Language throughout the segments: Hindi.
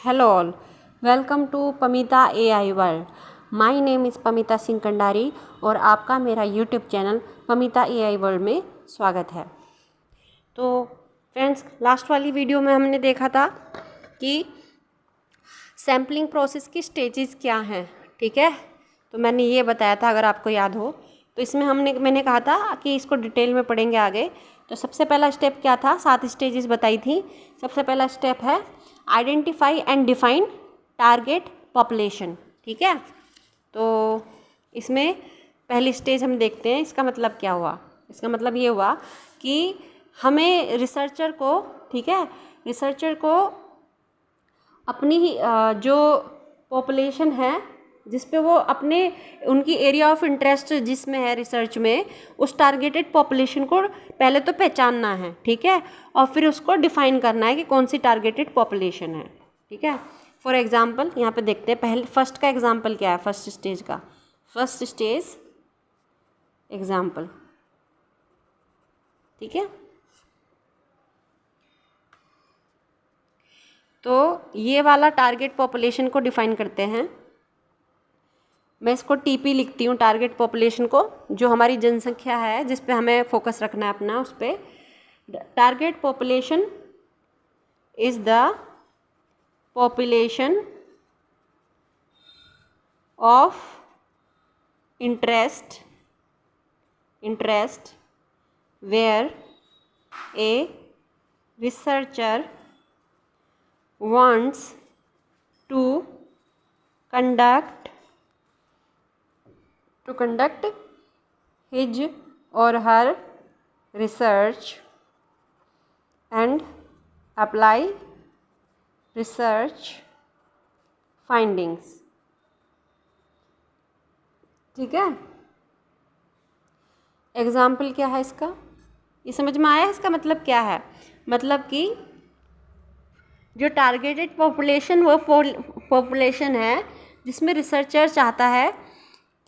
Hello all, welcome to Pamita AI world. My name is Pamita Singh Kandari और आपका मेरा YouTube channel Pamita AI world में स्वागत है। तो फ्रेंड्स, लास्ट वाली वीडियो में हमने देखा था कि सैम्पलिंग प्रोसेस की स्टेजेस क्या हैं, ठीक है। तो मैंने ये बताया था, अगर आपको याद हो तो इसमें मैंने कहा था कि इसको डिटेल में पढ़ेंगे आगे। तो सबसे पहला स्टेप क्या था, 7 स्टेजेस बताई थी। सबसे पहला स्टेप है identify and define target population, ठीक है। तो इसमें पहली स्टेज हम देखते हैं, इसका मतलब क्या हुआ। इसका मतलब ये हुआ कि हमें रिसर्चर को, ठीक है, रिसर्चर को अपनी जो पॉपुलेशन है जिस पे वो अपने उनकी एरिया ऑफ इंटरेस्ट जिसमें है रिसर्च में, उस टारगेटेड पॉपुलेशन को पहले तो पहचानना है, ठीक है, और फिर उसको डिफाइन करना है कि कौन सी टारगेटेड पॉपुलेशन है, ठीक है। फॉर एग्जांपल यहाँ पे देखते हैं, पहले फर्स्ट का एग्जांपल क्या है, फर्स्ट स्टेज का, फर्स्ट स्टेज एग्जांपल, ठीक है। तो ये वाला टारगेट पॉपुलेशन को डिफाइन करते हैं। मैं इसको टीपी लिखती हूँ, टारगेट पॉपुलेशन को, जो हमारी जनसंख्या है जिस पे हमें फोकस रखना है अपना, उस पर। Target population is the population of interest where a researcher wants to conduct his or her research and apply research findings, ठीक है। एग्जाम्पल क्या है इसका, ये समझ में आया। इसका मतलब क्या है, मतलब कि जो टारगेटेड पॉपुलेशन वो पॉपुलेशन है जिसमें रिसर्चर चाहता है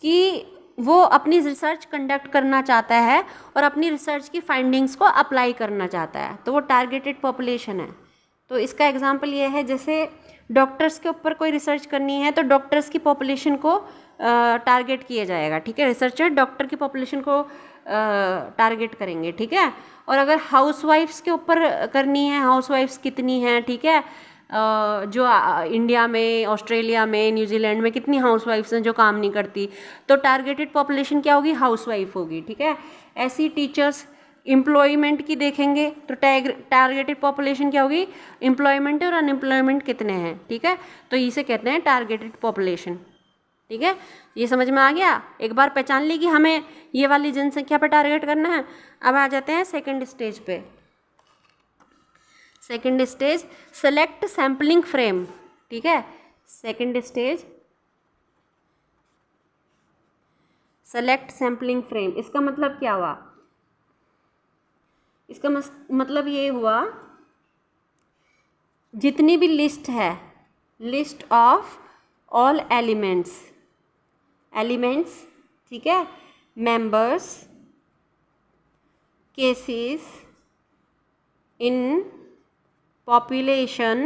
कि वो अपनी रिसर्च कंडक्ट करना चाहता है और अपनी रिसर्च की फाइंडिंग्स को अप्लाई करना चाहता है, तो वो टारगेटेड पॉपुलेशन है। तो इसका एग्जांपल ये है, जैसे डॉक्टर्स के ऊपर कोई रिसर्च करनी है तो डॉक्टर्स की पॉपुलेशन को टारगेट किया जाएगा, ठीक है। रिसर्चर डॉक्टर की पॉपुलेशन को टारगेट करेंगे, ठीक है। और अगर हाउसवाइफ्स के ऊपर करनी है, हाउसवाइफ्स कितनी हैं, ठीक है, जो इंडिया में, ऑस्ट्रेलिया में, न्यूजीलैंड में कितनी हाउसवाइफ्स हैं जो काम नहीं करती, तो टारगेटेड पॉपुलेशन क्या होगी, हाउसवाइफ होगी, ठीक है। ऐसी टीचर्स एम्प्लॉयमेंट की देखेंगे तो टारगेटेड पॉपुलेशन क्या होगी, एम्प्लॉयमेंट और अनएम्प्लॉयमेंट कितने हैं, ठीक है। तो इसे कहते हैं टारगेटेड पॉपुलेशन, ठीक है। ये समझ में आ गया। एक बार पहचान ली कि हमें ये वाली जनसंख्या पर टारगेट करना है। अब आ जाते हैं सेकंड स्टेज पे। Second stage select sampling frame, ठीक है। Second stage select sampling frame, इसका मतलब क्या हुआ, इसका मतलब ये हुआ, जितनी भी लिस्ट है, लिस्ट ऑफ ऑल एलिमेंट्स, ठीक है, members, cases in population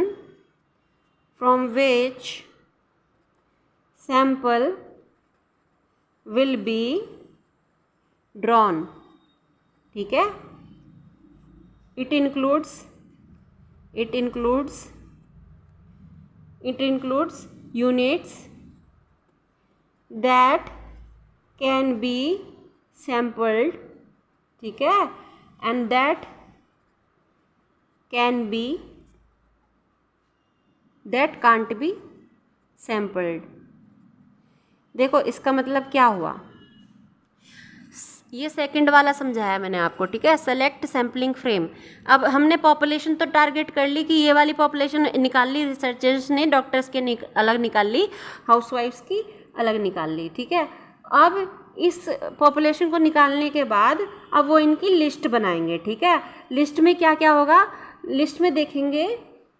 from which sample will be drawn, ठीक है। it includes units that can be sampled, ठीक है, and that can't be sampled। देखो इसका मतलब क्या हुआ, ये सेकंड वाला समझाया मैंने आपको, ठीक है। सेलेक्ट सैम्पलिंग फ्रेम, अब हमने पॉपुलेशन तो टारगेट कर ली कि ये वाली पॉपुलेशन निकाल ली, रिसर्चर्स ने डॉक्टर्स के अलग निकाल ली, हाउसवाइफ्स की अलग निकाल ली, ठीक है। अब इस पॉपुलेशन को निकालने के बाद अब वो इनकी लिस्ट बनाएंगे, ठीक है। लिस्ट में क्या क्या होगा, लिस्ट में देखेंगे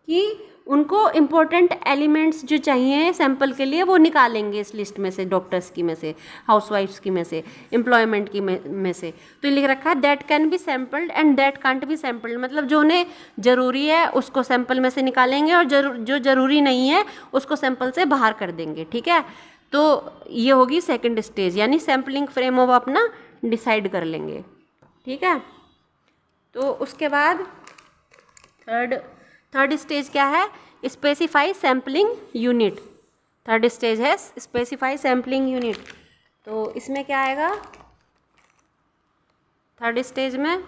कि उनको इम्पोर्टेंट एलिमेंट्स जो चाहिए सैंपल के लिए वो निकालेंगे इस लिस्ट में से, डॉक्टर्स की में से, हाउसवाइफ्स की में से, एम्प्लॉयमेंट की में से। तो लिख रखा है that can be sampled and that can't be sampled, मतलब जो उन्हें ज़रूरी है उसको सैंपल में से निकालेंगे और जो ज़रूरी नहीं है उसको सैंपल से बाहर कर देंगे। ठीक है, तो ये होगी सेकेंड स्टेज, यानी सैम्पलिंग फ्रेम वो अपना डिसाइड कर लेंगे। ठीक है, तो उसके बाद थर्ड स्टेज क्या है? Specify sampling unit. Third stage है स्पेसिफाई सैम्पलिंग यूनिट। तो इसमें क्या आएगा थर्ड स्टेज में?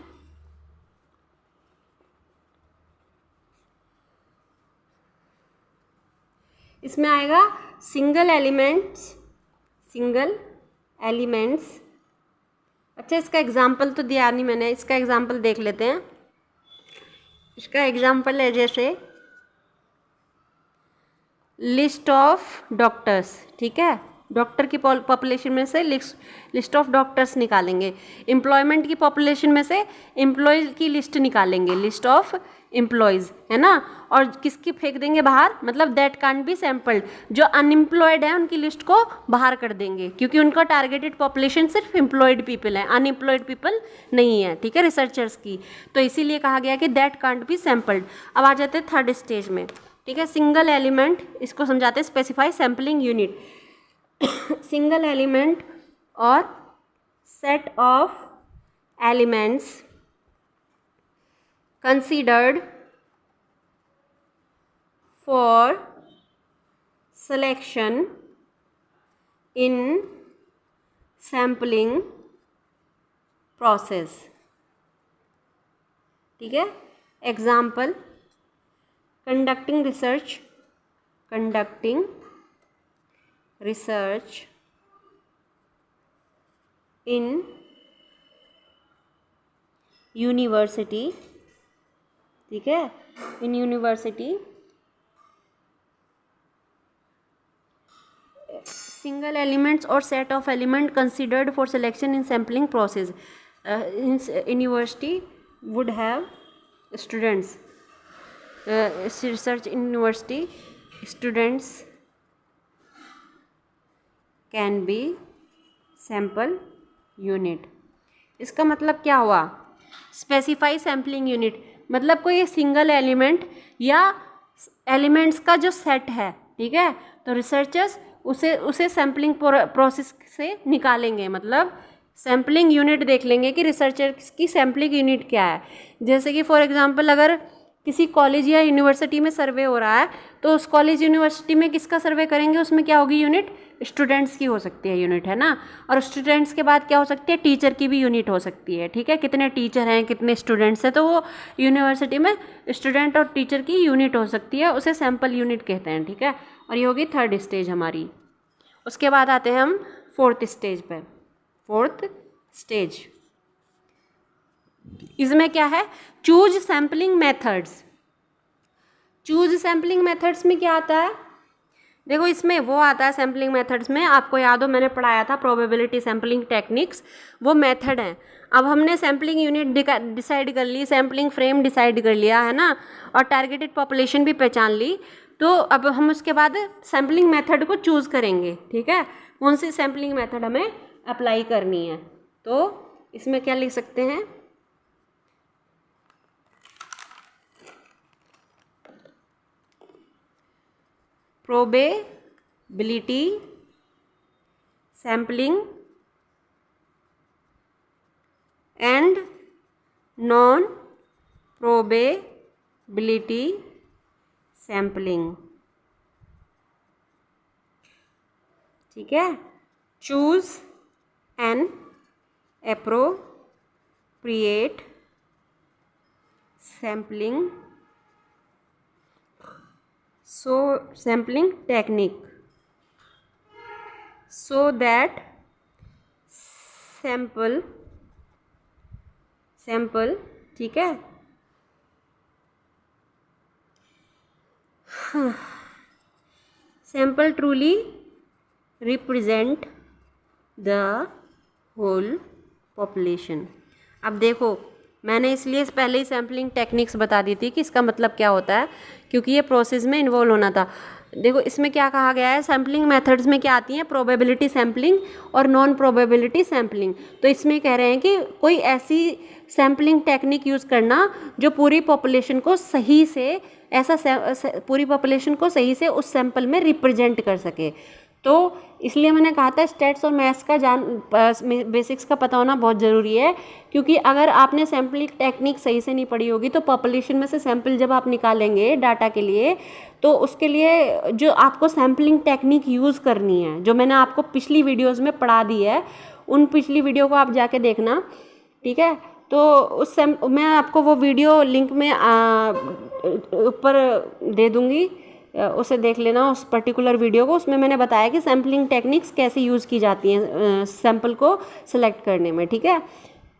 इसमें आएगा सिंगल एलिमेंट्स। अच्छा, इसका एग्जाम्पल तो दिया नहीं मैंने, इसका एग्जाम्पल देख लेते हैं। इसका एग्जाम्पल है जैसे लिस्ट ऑफ डॉक्टर्स। ठीक है, डॉक्टर की पॉपुलेशन में से लिस्ट ऑफ डॉक्टर्स निकालेंगे, एम्प्लॉयमेंट की पॉपुलेशन में से एम्प्लॉयज़ की लिस्ट निकालेंगे, लिस्ट ऑफ एम्प्लॉयज़, है ना, और किसकी फेंक देंगे बाहर, मतलब दैट कांट बी सैम्पल्ड, जो अनएम्प्लॉयड है उनकी लिस्ट को बाहर कर देंगे, क्योंकि उनका टारगेटेड पॉपुलेशन सिर्फ एम्प्लॉयड पीपल है, अनएम्प्लॉयड पीपल नहीं है। ठीक है, रिसर्चर्स की, तो इसीलिए कहा गया कि दैट कांट बी सैम्पल्ड। अब आ जाते हैं थर्ड स्टेज में। ठीक है, सिंगल एलिमेंट, इसको समझाते हैं specify sampling unit. Single element और set of elements considered for selection in sampling process। ठीक है, example conducting research in university। ठीक है, इन यूनिवर्सिटी, सिंगल एलिमेंट्स और set of element considered for selection in sampling process. University would have students, research in university students can be sample unit. इसका मतलब क्या हुआ? स्पेसिफाई सैम्पलिंग यूनिट मतलब कोई सिंगल एलिमेंट या एलिमेंट्स का जो सेट है। ठीक है, तो रिसर्चर्स उसे सैम्पलिंग प्रोसेस से निकालेंगे, मतलब सैम्पलिंग यूनिट देख लेंगे कि रिसर्चर्स की सैम्पलिंग यूनिट क्या है। जैसे कि फॉर एग्जांपल अगर किसी कॉलेज या यूनिवर्सिटी में सर्वे हो रहा है, तो उस कॉलेज यूनिवर्सिटी में किसका सर्वे करेंगे, उसमें क्या होगी यूनिट? स्टूडेंट्स की हो सकती है यूनिट, है ना। और स्टूडेंट्स के बाद क्या हो सकती है? टीचर की भी यूनिट हो सकती है। ठीक है, कितने टीचर हैं, कितने स्टूडेंट्स हैं, तो वो यूनिवर्सिटी में स्टूडेंट और टीचर की यूनिट हो सकती है, उसे सैम्पल यूनिट कहते हैं। ठीक है, और ये होगी थर्ड स्टेज हमारी। उसके बाद आते हैं हम फोर्थ स्टेज पे। फोर्थ स्टेज इसमें क्या है? Choose sampling methods. Choose sampling methods में क्या आता है? देखो, इसमें वो आता है सैम्पलिंग मेथड्स में, आपको याद हो मैंने पढ़ाया था प्रोबेबिलिटी सैम्पलिंग टेक्निक्स, वो मेथड है। अब हमने सैम्पलिंग यूनिट डिसाइड कर ली, सैम्पलिंग फ्रेम डिसाइड कर लिया, है ना, और टारगेटेड पॉपुलेशन भी पहचान ली, तो अब हम उसके बाद सैम्पलिंग मेथड को चूज़ करेंगे। ठीक है, कौन सी सैम्पलिंग मेथड हमें अप्लाई करनी है। तो इसमें क्या लिख सकते हैं? Probability sampling and non probability sampling. ठीक है, choose an appropriate sampling sampling technique so that sample ठीक है, sample truly represent the whole population। अब देखो, मैंने इसलिए पहले ही सैम्पलिंग टेक्निक्स बता दी थी कि इसका मतलब क्या होता है, क्योंकि ये प्रोसेस में इन्वॉल्व होना था। देखो इसमें क्या कहा गया है, सैम्पलिंग मेथड्स में क्या आती हैं, प्रोबेबिलिटी सैम्पलिंग और नॉन प्रोबेबिलिटी सैम्पलिंग। तो इसमें कह रहे हैं कि कोई ऐसी सैम्पलिंग टेक्निक यूज़ करना जो पूरी पॉपुलेशन को सही से पूरी पॉपुलेशन को सही से उस सैंपल में रिप्रेजेंट कर सके। तो इसलिए मैंने कहा था स्टैट्स और मैथ्स का बेसिक्स का पता होना बहुत ज़रूरी है, क्योंकि अगर आपने सैम्पलिंग टेक्निक सही से नहीं पढ़ी होगी तो पॉपुलेशन में से सैंपल जब आप निकालेंगे डाटा के लिए, तो उसके लिए जो आपको सैम्पलिंग टेक्निक यूज़ करनी है, जो मैंने आपको पिछली वीडियोस में पढ़ा दी है, उन पिछली वीडियो को आप जाके देखना, ठीक है। तो मैं आपको वो वीडियो लिंक में ऊपर दे दूँगी, उसे देख लेना उस पर्टिकुलर वीडियो को। उसमें मैंने बताया कि सैम्पलिंग टेक्निक्स कैसे यूज़ की जाती हैं सैंपल को सिलेक्ट करने में, ठीक है।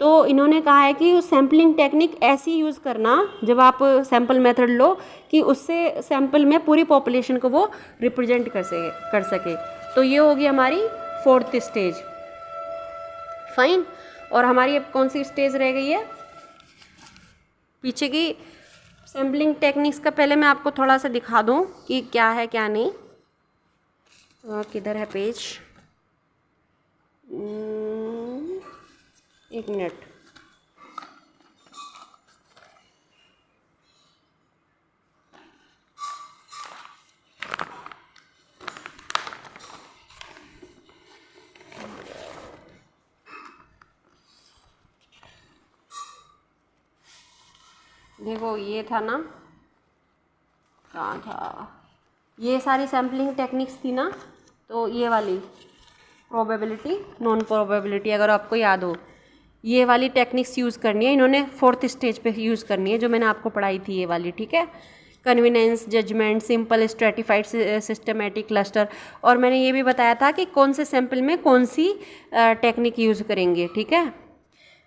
तो इन्होंने कहा है कि सैम्पलिंग टेक्निक ऐसी यूज़ करना जब आप सैंपल मेथड लो कि उससे सैंपल में पूरी पॉपुलेशन को वो रिप्रेजेंट कर सके। तो ये होगी हमारी 4th स्टेज, फाइन। और हमारी अब कौन सी स्टेज रह गई है पीछे की सैम्पलिंग टेक्निक्स का? पहले मैं आपको थोड़ा सा दिखा दूं कि क्या है क्या नहीं। किधर है पेज, एक मिनट। देखो ये था ना, कहाँ था, ये सारी सैम्पलिंग टेक्निक्स थी ना। तो ये वाली प्रोबेबिलिटी, नॉन प्रोबेबिलिटी, अगर आपको याद हो, ये वाली टेक्निक्स यूज़ करनी है इन्होंने 4th स्टेज पे यूज़ करनी है, जो मैंने आपको पढ़ाई थी ये वाली, ठीक है। Convenience, judgement, simple, stratified, systematic, cluster. और मैंने ये भी बताया था कि कौन से सैंपल में कौन सी टेक्निक यूज़ करेंगे, ठीक है।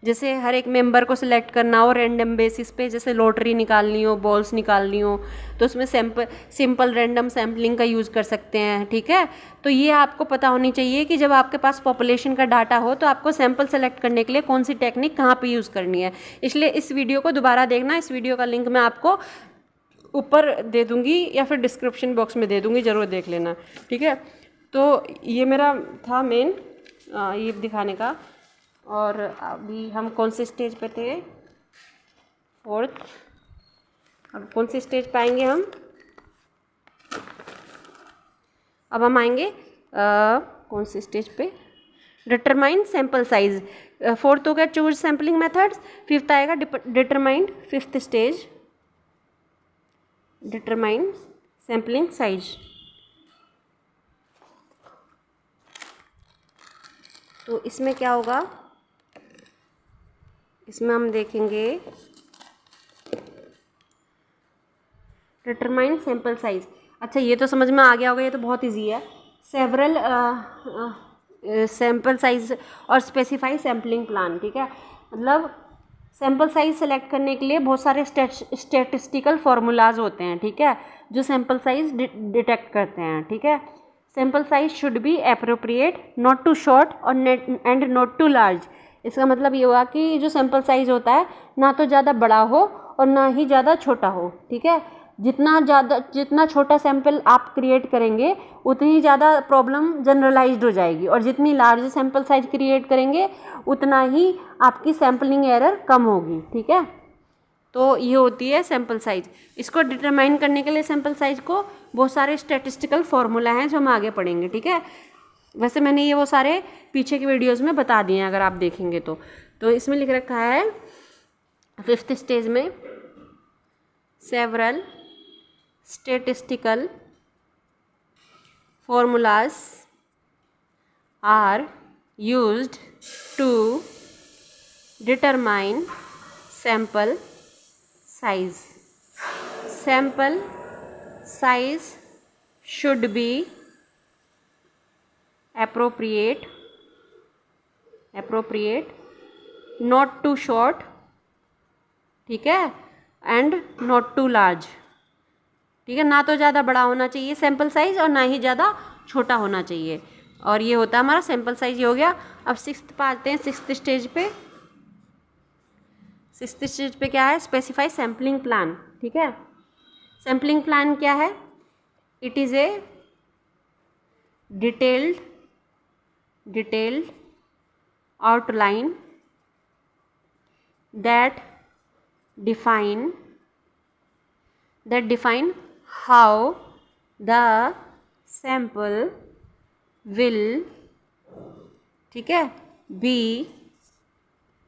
जैसे हर एक मेंबर को सिलेक्ट करना हो रैंडम बेसिस पे, जैसे लॉटरी निकालनी हो, बॉल्स निकालनी हो, तो उसमें सिंपल रैंडम सैम्पलिंग का यूज़ कर सकते हैं, ठीक है। तो ये आपको पता होनी चाहिए कि जब आपके पास पॉपुलेशन का डाटा हो तो आपको सैंपल सेलेक्ट करने के लिए कौन सी टेक्निक कहाँ पे यूज़ करनी है। इसलिए इस वीडियो को दोबारा देखना, इस वीडियो का लिंक मैं आपको ऊपर दे दूँगी या फिर डिस्क्रिप्शन बॉक्स में दे दूँगी, ज़रूर देख लेना, ठीक है। तो ये मेरा था मेन ये दिखाने का। और अभी हम कौन से स्टेज पे थे, 4th। अब कौन सी स्टेज पाएंगे हम, अब हम आएंगे कौन सी स्टेज पे, डिटरमाइन सैंपल साइज। 4th हो गया चूज सैम्पलिंग मेथड्स, 5th आएगा determine, 5th stage determine sampling size. तो इसमें क्या होगा, इसमें हम देखेंगे डिटरमाइन सैंपल साइज। अच्छा ये तो समझ में आ गया होगा, ये तो बहुत इजी है। सेवरल सैंपल साइज और स्पेसिफाई सैम्पलिंग प्लान, ठीक है। मतलब सैंपल साइज सेलेक्ट करने के लिए बहुत सारे स्टैटिस्टिकल फार्मूलाज होते हैं, ठीक है, जो सैंपल साइज डिटेक्ट करते हैं, ठीक है। Sample size should be appropriate, not too short और एंड नॉट टू लार्ज। इसका मतलब ये हुआ कि जो सैंपल साइज होता है ना तो ज़्यादा बड़ा हो और ना ही ज़्यादा छोटा हो, ठीक है। जितना छोटा सैंपल आप क्रिएट करेंगे उतनी ज़्यादा प्रॉब्लम जनरलाइज्ड हो जाएगी, और जितनी लार्ज सैंपल साइज क्रिएट करेंगे उतना ही आपकी सैम्पलिंग एरर कम होगी, ठीक है। तो ये होती है सैंपल साइज। इसको डिटरमाइन करने के लिए सैंपल साइज को बहुत सारे स्टैटिस्टिकल फार्मूला हैं जो हम आगे पढ़ेंगे, ठीक है। वैसे मैंने ये वो सारे पीछे की वीडियोस में बता दिए हैं, अगर आप देखेंगे तो इसमें लिख रखा है 5th स्टेज में several statistical formulas are used to determine sample size. Sample size should be appropriate, not too short, ठीक है, एंड नॉट टू लार्ज, ठीक है। ना तो ज़्यादा बड़ा होना चाहिए सैंपल साइज और ना ही ज़्यादा छोटा होना चाहिए। और ये होता है हमारा सैंपल साइज, ये हो गया। अब 6th पे आते हैं, 6th स्टेज पे। 6th स्टेज पे क्या है, स्पेसिफाई सैम्पलिंग प्लान, ठीक है। सैम्पलिंग प्लान क्या है? It is a detailed outline that define how the sample will, ठीक है, be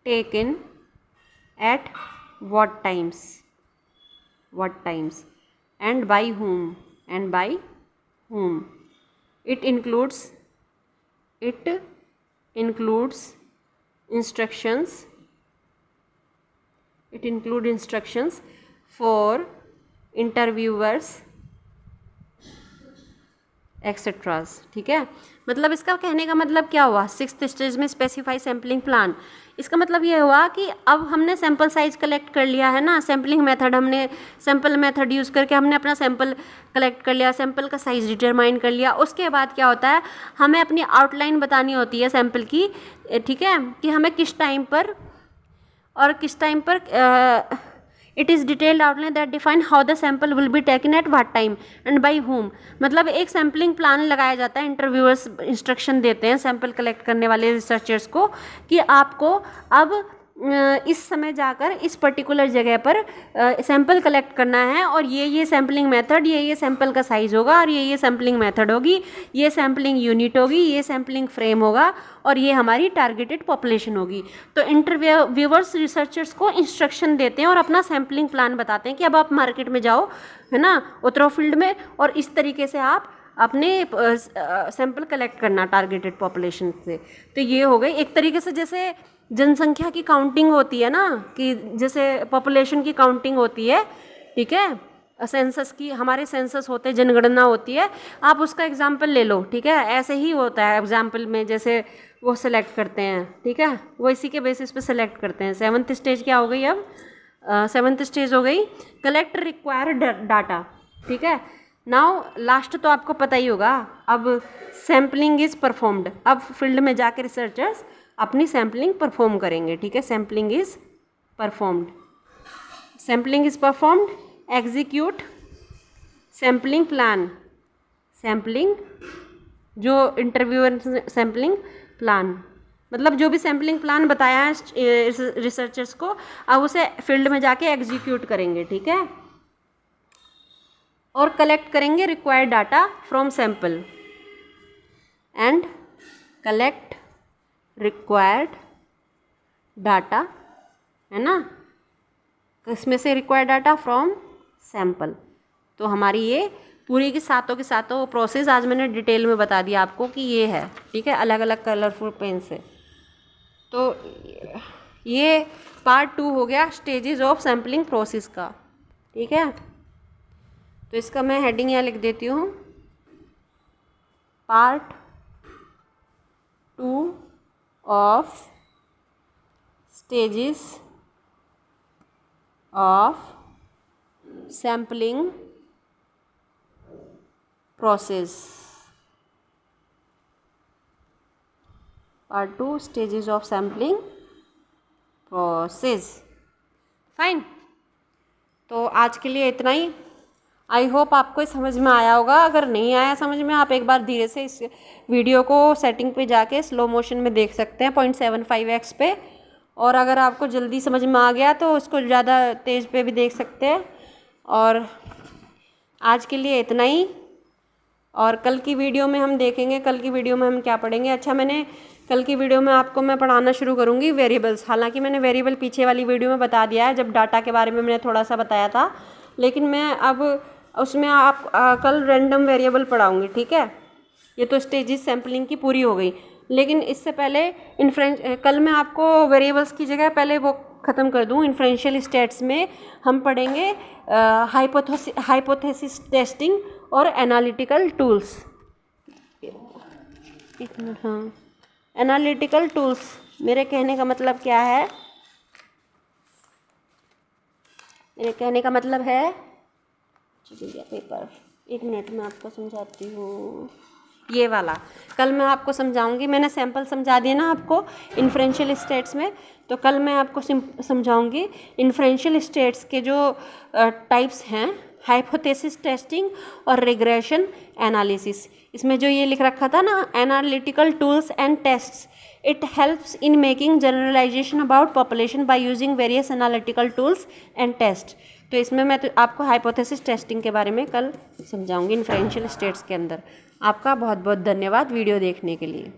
taken at what times and by whom it includes instructions for interviewers etceteras. ठीक है, मतलब इसका कहने का मतलब क्या हुआ? 6th स्टेज में स्पेसिफाई सैम्पलिंग प्लान, इसका मतलब ये हुआ कि अब हमने सैम्पल साइज कलेक्ट कर लिया है ना, सैम्पलिंग मेथड, हमने सैम्पल मेथड यूज़ करके हमने अपना सैम्पल कलेक्ट कर लिया, सैम्पल का साइज डिटरमाइन कर लिया। उसके बाद क्या होता है, हमें अपनी आउटलाइन बतानी होती है सैम्पल की, ठीक है, कि हमें किस टाइम पर it is detailed outline that define how the sample will be taken at what time and by whom। मतलब एक सैम्पलिंग प्लान लगाया जाता है, इंटरव्यूअर्स इंस्ट्रक्शन देते हैं सैम्पल कलेक्ट करने वाले रिसर्चर्स को कि आपको अब इस समय जाकर इस पर्टिकुलर जगह पर सैम्पल कलेक्ट करना है, और ये सैम्पलिंग मेथड, ये सैम्पल का साइज़ होगा, और ये सैम्पलिंग मेथड होगी, ये सैम्पलिंग यूनिट होगी, ये सैम्पलिंग फ्रेम होगा, और ये हमारी टारगेटेड पॉपुलेशन होगी। तो इंटरव्यूअर्स रिसर्चर्स को इंस्ट्रक्शन देते हैं और अपना सैम्पलिंग प्लान बताते हैं कि अब आप मार्केट में जाओ, है ना, उतरो फील्ड में, और इस तरीके से आप अपने सैंपल कलेक्ट करना टारगेटेड पॉपुलेशन से। तो ये हो गई एक तरीके से, जैसे जनसंख्या की काउंटिंग होती है ना, कि जैसे पॉपुलेशन की काउंटिंग होती है, ठीक है, सेंसस की, हमारे सेंसस होते हैं, जनगणना होती है, आप उसका एग्जाम्पल ले लो, ठीक है, ऐसे ही होता है एग्जाम्पल में, जैसे वो सेलेक्ट करते हैं, ठीक है, वो इसी के बेसिस पे सेलेक्ट करते हैं। 7th स्टेज क्या हो गई अब? 7th स्टेज हो गई कलेक्ट रिक्वायर्ड डाटा, ठीक है। नाउ लास्ट तो आपको पता ही होगा, अब सैम्पलिंग इज़ परफॉर्म्ड, अब फील्ड में जाके रिसर्चर्स अपनी सैम्पलिंग परफॉर्म करेंगे, ठीक है, sampling is performed, execute sampling plan, sampling जो इंटरव्यूअर सैम्पलिंग प्लान, मतलब जो भी सैम्पलिंग प्लान बताया है रिसर्चर्स को, अब उसे फील्ड में जाके एग्जीक्यूट करेंगे, ठीक है, और कलेक्ट करेंगे required data from sample and collect required data, है ना, इसमें से रिक्वायर्ड डाटा फ्रॉम सैम्पल। तो हमारी ये पूरी की सातों प्रोसेस आज मैंने डिटेल में बता दिया आपको कि ये है, ठीक है, अलग अलग कलरफुल पेन से। तो ये पार्ट 2 हो गया स्टेजेस ऑफ सैम्पलिंग प्रोसेस का, ठीक है। तो इसका मैं हेडिंग यहाँ लिख देती हूँ, part 2 of stages of sampling process, part 2 stages of sampling process. Fine, तो आज के लिए इतना ही। आई होप आपको समझ में आया होगा, अगर नहीं आया समझ में, आप एक बार धीरे से इस वीडियो को सेटिंग पे जाके स्लो मोशन में देख सकते हैं 0.75x पे, और अगर आपको जल्दी समझ में आ गया तो उसको ज़्यादा तेज़ पे भी देख सकते हैं। और आज के लिए इतना ही, और कल की वीडियो में हम देखेंगे, कल की वीडियो में हम क्या पढ़ेंगे। अच्छा, मैंने कल की वीडियो में आपको मैं पढ़ाना शुरू करूँगी वेरिएबल्स, हालांकि मैंने वेरिएबल पीछे वाली वीडियो में बता दिया है, जब डाटा के बारे में मैंने थोड़ा सा बताया था, लेकिन मैं अब उसमें कल रैंडम वेरिएबल पढ़ाऊँगी, ठीक है। ये तो स्टेजेस सैम्पलिंग की पूरी हो गई, लेकिन इससे पहले कल मैं आपको वेरिएबल्स की जगह पहले वो ख़त्म कर दूँ। इन्फ्रेंशियल स्टेट्स में हम पढ़ेंगे हाइपोथेसिस टेस्टिंग और एनालिटिकल टूल्स। एक मिनट, हाँ, एनालिटिकल टूल्स, मेरे कहने का मतलब क्या है? मेरे कहने का मतलब है, चलिए पेपर, एक मिनट में आपको समझाती हूँ। ये वाला कल मैं आपको समझाऊंगी, मैंने सैंपल समझा दिए ना आपको इन्फ्रेंशियल स्टेट्स में, तो कल मैं आपको समझाऊंगी इन्फ्रेंशियल स्टेट्स के जो टाइप्स हैं, हाइपोथेसिस टेस्टिंग और रिग्रेशन एनालिसिस। इसमें जो ये लिख रखा था ना, analytical tools and tests, it helps in making generalisation about population by using various analytical tools and test. तो इसमें मैं तो आपको हाइपोथेसिस टेस्टिंग के बारे में कल समझाऊंगी इन्फ्रेंशियल स्टेट्स के अंदर। आपका बहुत बहुत धन्यवाद वीडियो देखने के लिए।